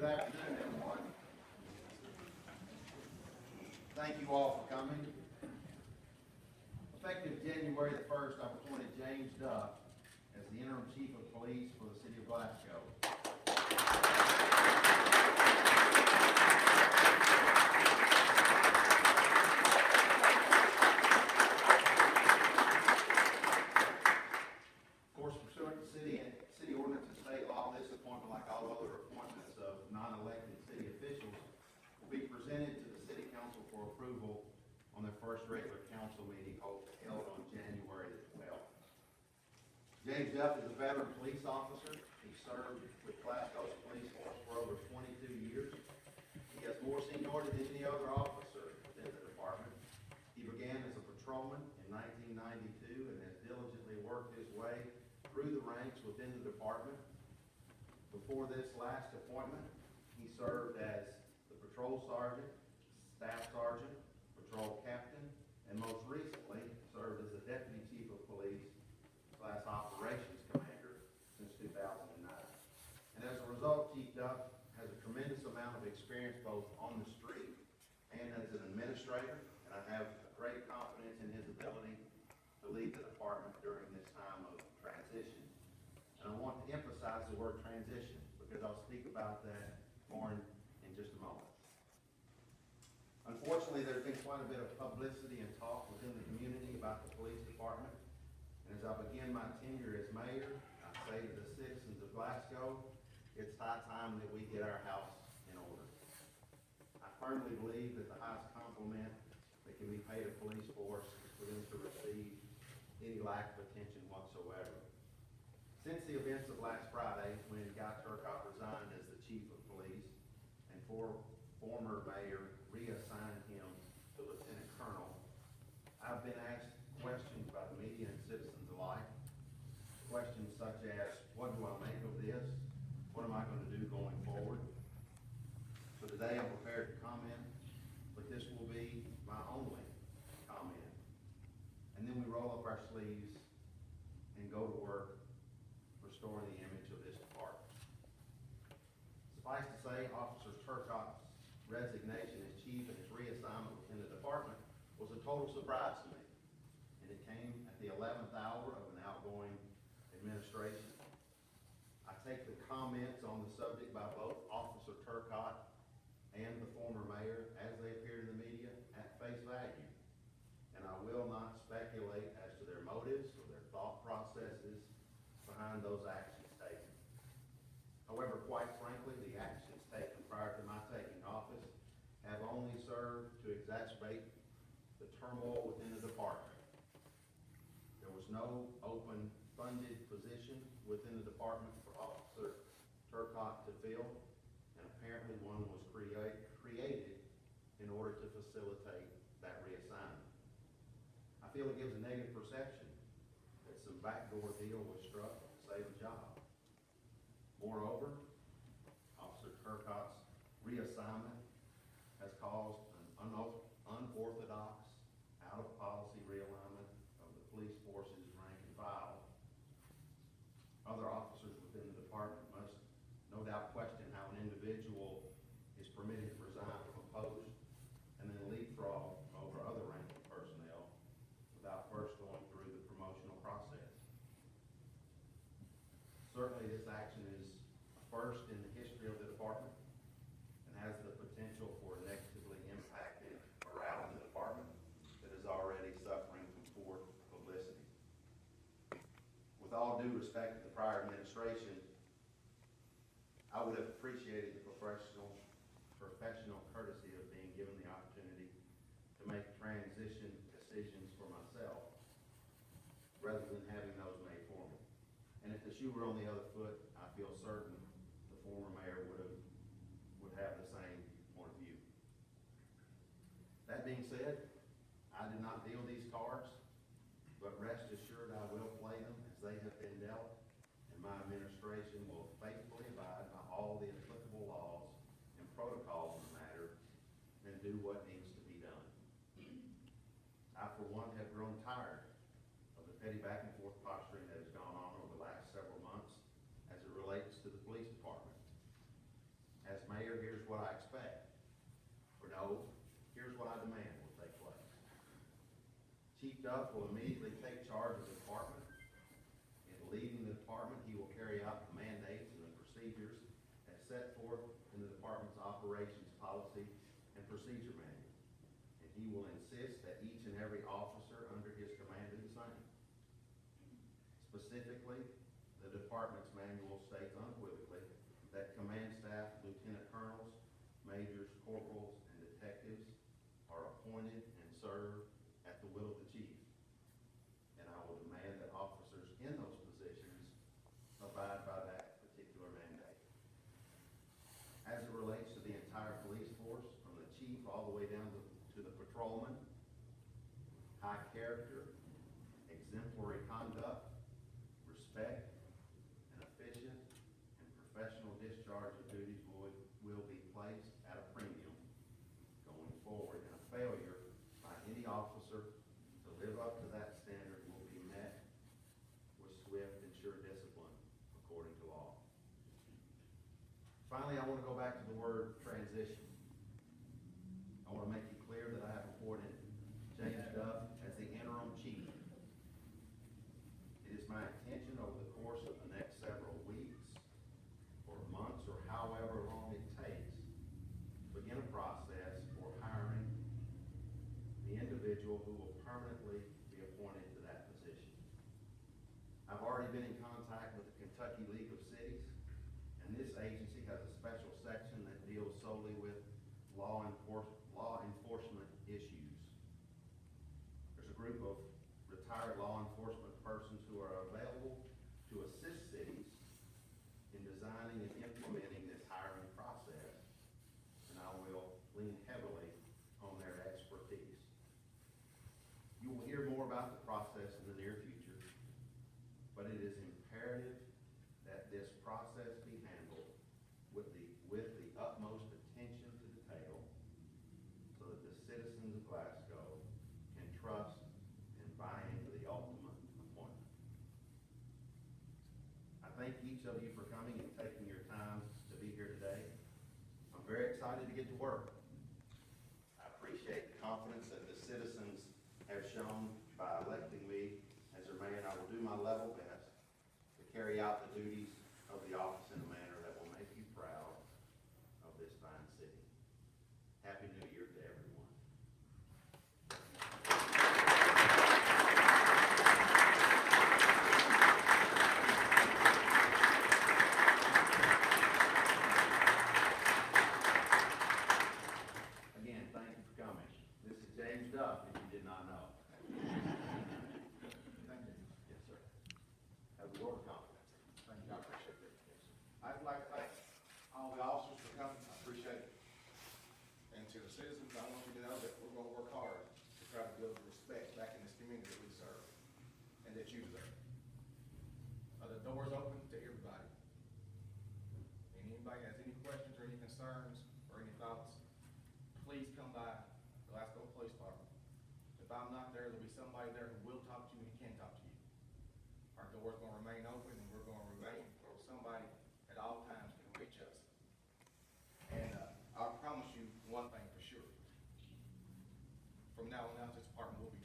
afternoon, everyone. Thank you all for coming. Effective January the 1st, I've appointed James Duff as the interim chief of police for the city of Glasgow. Of course, pursuant to city ordinance and state law, this appointment, like all other appointments of non-elected city officials, will be presented to the city council for approval on their first regular council meeting held on January the 12th. James Duff is a veteran police officer. He served with Glasgow's police force for over 22 years. He has more seniority than any other officer within the department. He began as a patrolman in 1992 and has diligently worked his way through the ranks within the department. Before this last appointment, he served as the patrol sergeant, staff sergeant, patrol captain, and most recently served as the deputy chief of police / operations commander since 2009. And as a result, Chief Duff has a tremendous amount of experience both on the street and as an administrator, and I have great confidence in his ability to lead the department during this time of transition. And I want to emphasize the word transition because I'll speak about that more in just a moment. Unfortunately, there's been quite a bit of publicity and talk within the community about the police department. And as I begin my tenure as mayor, I say to the citizens of Glasgow, it's high time that we get our house in order. I firmly believe that the highest compliment that can be paid a police force is for them to receive any lack of attention whatsoever. Since the events of last Friday, when Turcotte resigned as the chief of police and former mayor reassigned him to lieutenant colonel, I've been asked questions by the media and citizens alike. Questions such as, what do I make of this? What am I going to do going forward? So today I'm prepared to comment, but this will be my only comment. And then we roll up our sleeves and go to work restoring the image of this department. Suffice to say, Officer Turcotte's resignation as chief and his reassignment within the department was a total surprise to me. And it came at the 11th hour of an outgoing administration. I take the comments on the subject by both Officer Turcotte and the former mayor, as they appeared in the media, at face value. And I will not speculate as to their motives or their thought processes behind those actions taken. However, quite frankly, the actions taken prior to my taking office have only served to exacerbate the turmoil within the department. There was no open funded position within the department for Officer Turcotte to fill, and apparently one was created in order to facilitate that reassignment. I feel it gives a negative perception that some backdoor deal was struck to save a job. Moreover, Officer Turcotte's reassignment has caused an unorthodox, out-of-policy realignment of the police force's rank and file. Other officers within the department must no doubt question how an individual is permitted to resign from a post and then leapfrog over other ranking personnel without first going through the promotional process. Certainly this action is a first in the history of the department and has the potential for negatively impacting morale in the department that is already suffering from poor publicity. With all due respect to the prior administration, I would have appreciated the professional courtesy of being given the opportunity to make transition decisions for myself rather than having those made for me. And if the shoe were on the other foot, I feel certain the former mayor would have the same point of view. That being said, I did not deal these cards, but rest assured I will play them as they have been dealt, and my administration will faithfully abide by all the applicable laws and protocols in the matter and do what needs to be done. I, for one, have grown tired of the petty back and forth posturing that has gone on over the last several months as it relates to the police department. As mayor, Duff will immediately take charge of the department. In leading the department, he will carry out the mandates and the procedures as set forth in the department's operations policy and procedure manual. And he will insist that each and every officer under his command do the same. Specifically, the department's manual states unequivocally that command staff, lieutenant colonels, majors, corporals, and detectives are appointed and serve at the will of the chief. And I will demand that officers in those positions abide by that particular mandate. As it relates to the entire police force, from the chief all the way down to the patrolman, high character, exemplary conduct, respect, and efficient and professional discharge of duties will be placed at a premium going forward, and a failure by any officer to live up to that standard will be met with swift and sure discipline according to law. Finally, I want to go back to the word transition. I want to make it clear that I have appointed James Duff as the interim chief. It is my intention over the course of the next several weeks or months or however long it takes to begin a process for hiring the individual who will permanently be appointed to that position. I've already been in contact with the Kentucky League of Cities, and this agency has a special section that deals solely with law enforcement issues. There's a group of retired law enforcement persons who are available to assist cities in designing and implementing this hiring process, and I will lean heavily on their expertise. You will hear more about the process in the near future, but it is imperative that this process be handled with the utmost attention to detail so that the citizens of Glasgow can trust and buy into the ultimate appointment. I thank each of you for coming and taking your time to be here today. I'm very excited to get to work. I appreciate the confidence that the citizens have shown by electing me as their mayor, and I will do my level best to carry out the duties of the office in a manner that will make you proud of this fine city. Happy New Year to everyone. Again, thank you for coming. This is James Duff, if you did not know. Thank you. Yes, sir. Have a word of confidence. Thank you. I appreciate it. I'd like to thank all the officers for coming. I appreciate it. And to the citizens, I want you to know that we're going to work hard to try to build respect back in this community that we serve and that you deserve. The door is open to everybody. And anybody has any questions or any concerns or any thoughts, please come by Glasgow Police Department. If I'm not there, there'll be somebody there who will talk to you and can talk to you. Our door's going to remain open, and we're going to remain so somebody at all times can reach us. And I promise you one thing for sure. From now on out, this department will be